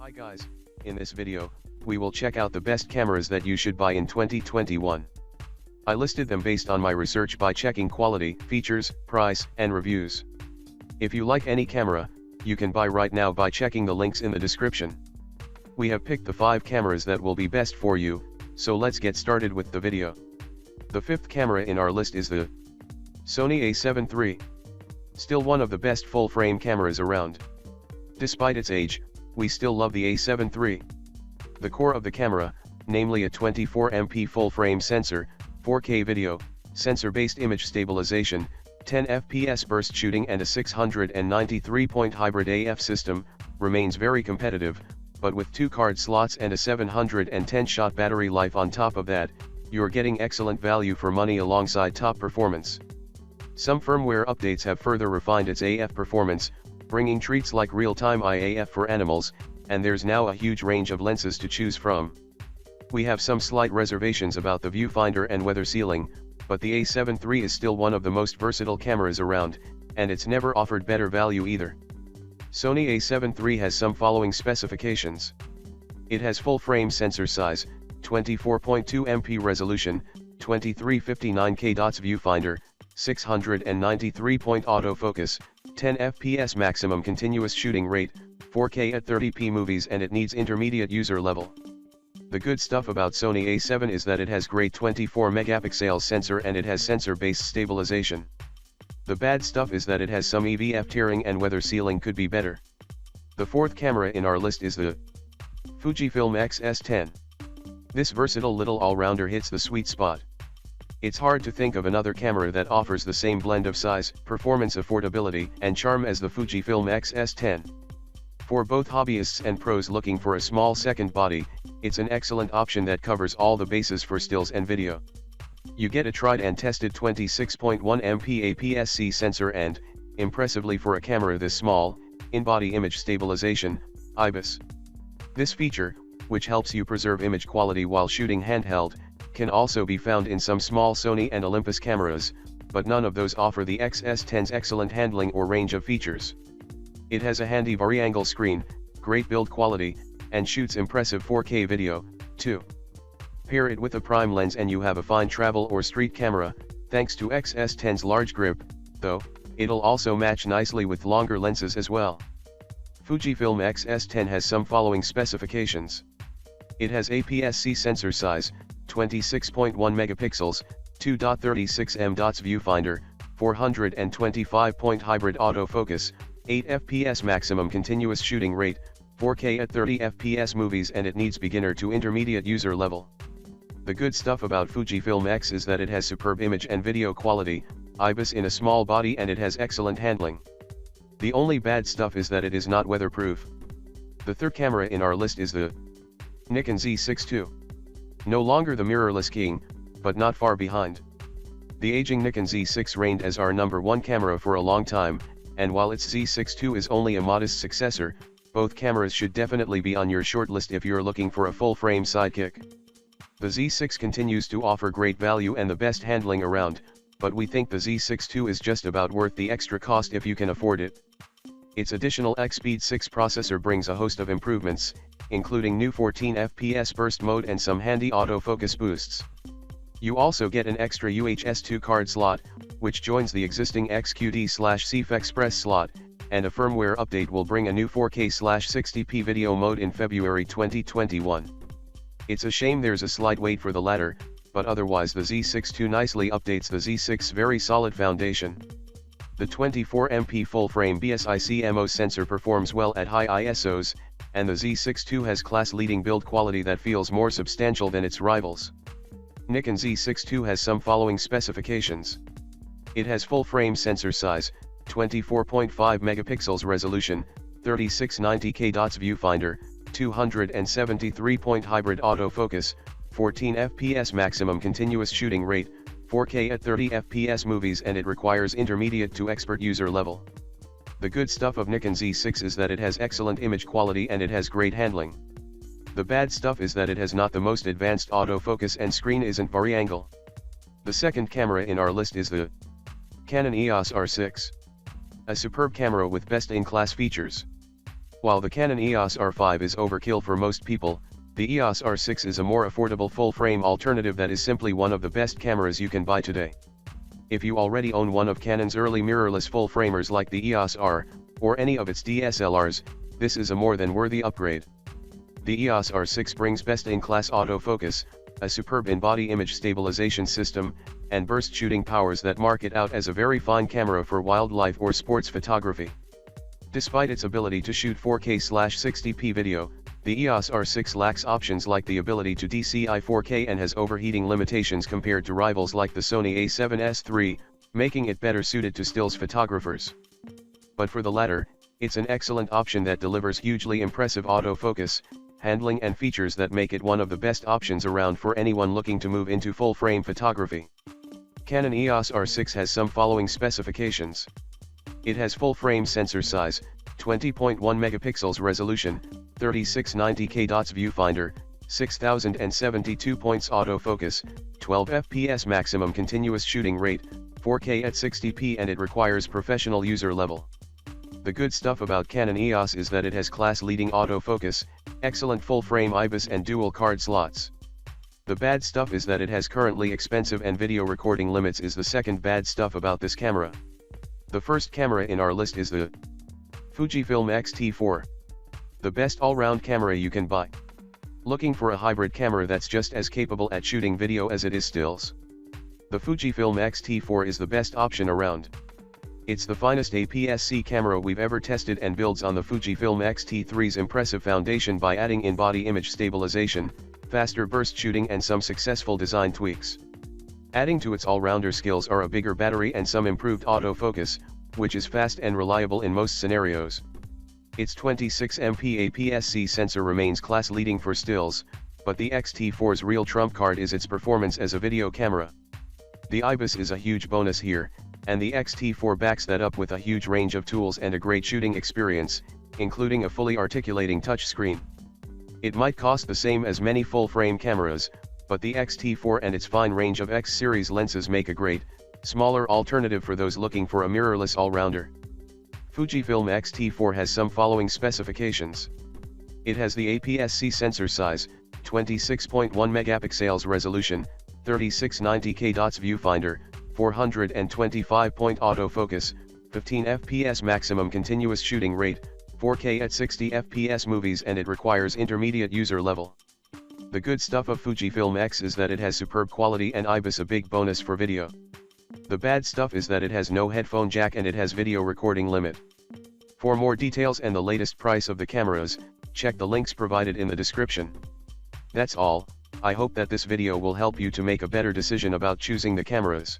Hi guys, in this video, we will check out the best cameras that you should buy in 2021. I listed them based on my research by checking quality, features, price, and reviews. If you like any camera, you can buy right now by checking the links in the description. We have picked the 5 cameras that will be best for you, so let's get started with the video. The 5th camera in our list is the Sony A7 III. Still one of the best full-frame cameras around. Despite its age, we still love the A7 III. The core of the camera, namely a 24MP full-frame sensor, 4K video, sensor-based image stabilization, 10 FPS burst shooting and a 693-point hybrid AF system, remains very competitive, but with 2 card slots and a 710-shot battery life on top of that, you're getting excellent value for money alongside top performance. Some firmware updates have further refined its AF performance, bringing treats like real-time IAF for animals, and there's now a huge range of lenses to choose from. We have some slight reservations about the viewfinder and weather sealing, but the A7 III is still one of the most versatile cameras around, and it's never offered better value either. Sony A7 III has some following specifications. It has full-frame sensor size, 24.2MP resolution, 2359K dots viewfinder, 693-point autofocus, 10 FPS maximum continuous shooting rate, 4K at 30p movies, and it needs intermediate user level. The good stuff about Sony A7 is that it has great 24-megapixel sensor and it has sensor-based stabilization. The bad stuff is that it has some EVF tearing and weather sealing could be better. The 4th camera in our list is the Fujifilm X-S10. This versatile little all-rounder hits the sweet spot. It's hard to think of another camera that offers the same blend of size, performance, affordability, and charm as the Fujifilm X-S10. For both hobbyists and pros looking for a small second body, it's an excellent option that covers all the bases for stills and video. You get a tried and tested 26.1MP APS-C sensor and, impressively for a camera this small, in-body image stabilization, IBIS. This feature, which helps you preserve image quality while shooting handheld, can also be found in some small Sony and Olympus cameras, but none of those offer the X-S10's excellent handling or range of features. It has a handy vari-angle screen, great build quality, and shoots impressive 4K video, too. Pair it with a prime lens and you have a fine travel or street camera, thanks to X-S10's large grip, though, it'll also match nicely with longer lenses as well. Fujifilm X-S10 has some following specifications. It has APS-C sensor size, 26.1 megapixels, 2.36m dots viewfinder, 425-point hybrid autofocus, 8 FPS maximum continuous shooting rate, 4K at 30 FPS movies, and it needs beginner to intermediate user level. The good stuff about Fujifilm X is that it has superb image and video quality, IBIS in a small body, and it has excellent handling. The only bad stuff is that it is not weatherproof. The 3rd camera in our list is the Nikon Z6 II. No longer the mirrorless king, but not far behind. The aging Nikon Z6 reigned as our #1 camera for a long time, and while its Z6 II is only a modest successor, both cameras should definitely be on your shortlist if you're looking for a full-frame sidekick. The Z6 continues to offer great value and the best handling around, but we think the Z6 II is just about worth the extra cost if you can afford it. Its additional X-Speed 6 processor brings a host of improvements, including new 14 FPS burst mode and some handy autofocus boosts. You also get an extra UHS-2 card slot, which joins the existing XQD/CF Express slot, and a firmware update will bring a new 4K/60p video mode in February 2021. It's a shame there's a slight wait for the latter, but otherwise the Z6 II nicely updates the Z6's very solid foundation. The 24MP full-frame BSI-CMOS sensor performs well at high ISOs, and the Z6 II has class-leading build quality that feels more substantial than its rivals. Nikon Z6 II has some following specifications. It has full-frame sensor size, 24.5 megapixels resolution, 3690K dots viewfinder, 273-point hybrid autofocus, 14 FPS maximum continuous shooting rate, 4K at 30 FPS movies, and it requires intermediate to expert user level. The good stuff of Nikon Z6 is that it has excellent image quality and it has great handling. The bad stuff is that it has not the most advanced autofocus and screen isn't vari-angle. The 2nd camera in our list is the Canon EOS R6. A superb camera with best-in-class features. While the Canon EOS R5 is overkill for most people, the EOS R6 is a more affordable full-frame alternative that is simply one of the best cameras you can buy today. If you already own one of Canon's early mirrorless full-framers like the EOS R, or any of its DSLRs, this is a more than worthy upgrade. The EOS R6 brings best-in-class autofocus, a superb in-body image stabilization system, and burst shooting powers that mark it out as a very fine camera for wildlife or sports photography. Despite its ability to shoot 4K/60p video, the EOS R6 lacks options like the ability to DCI 4K and has overheating limitations compared to rivals like the Sony A7 III, making it better suited to stills photographers. But for the latter, it's an excellent option that delivers hugely impressive autofocus, handling and features that make it one of the best options around for anyone looking to move into full-frame photography. Canon EOS R6 has some following specifications. It has full-frame sensor size, 20.1 megapixels resolution, 3690K dots viewfinder, 6072 points autofocus, 12 fps maximum continuous shooting rate, 4K at 60p, and it requires professional user level. The good stuff about Canon EOS is that it has class-leading autofocus, excellent full-frame IBIS and dual card slots. The bad stuff is that it has currently expensive and video recording limits is the second bad stuff about this camera. The first camera in our list is the Fujifilm X-T4. The best all-round camera you can buy. Looking for a hybrid camera that's just as capable at shooting video as it is stills? The Fujifilm X-T4 is the best option around. It's the finest APS-C camera we've ever tested and builds on the Fujifilm X-T3's impressive foundation by adding in-body image stabilization, faster burst shooting and some successful design tweaks. Adding to its all-rounder skills are a bigger battery and some improved autofocus, which is fast and reliable in most scenarios. Its 26MP APS-C sensor remains class-leading for stills, but the X-T4's real trump card is its performance as a video camera. The IBIS is a huge bonus here, and the X-T4 backs that up with a huge range of tools and a great shooting experience, including a fully articulating touchscreen. It might cost the same as many full-frame cameras, but the X-T4 and its fine range of X-series lenses make a great, smaller alternative for those looking for a mirrorless all-rounder. Fujifilm X-T4 has some following specifications. It has the APS-C sensor size, 26.1 megapixels resolution, 3690K dots viewfinder, 425-point autofocus, 15 fps maximum continuous shooting rate, 4K at 60 fps movies, and it requires intermediate user level. The good stuff of Fujifilm X is that it has superb quality and IBIS, a big bonus for video. The bad stuff is that it has no headphone jack and it has video recording limit. For more details and the latest price of the cameras, check the links provided in the description. That's all. I hope that this video will help you to make a better decision about choosing the cameras.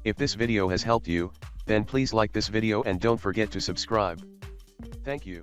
If this video has helped you, then please like this video and don't forget to subscribe. Thank you.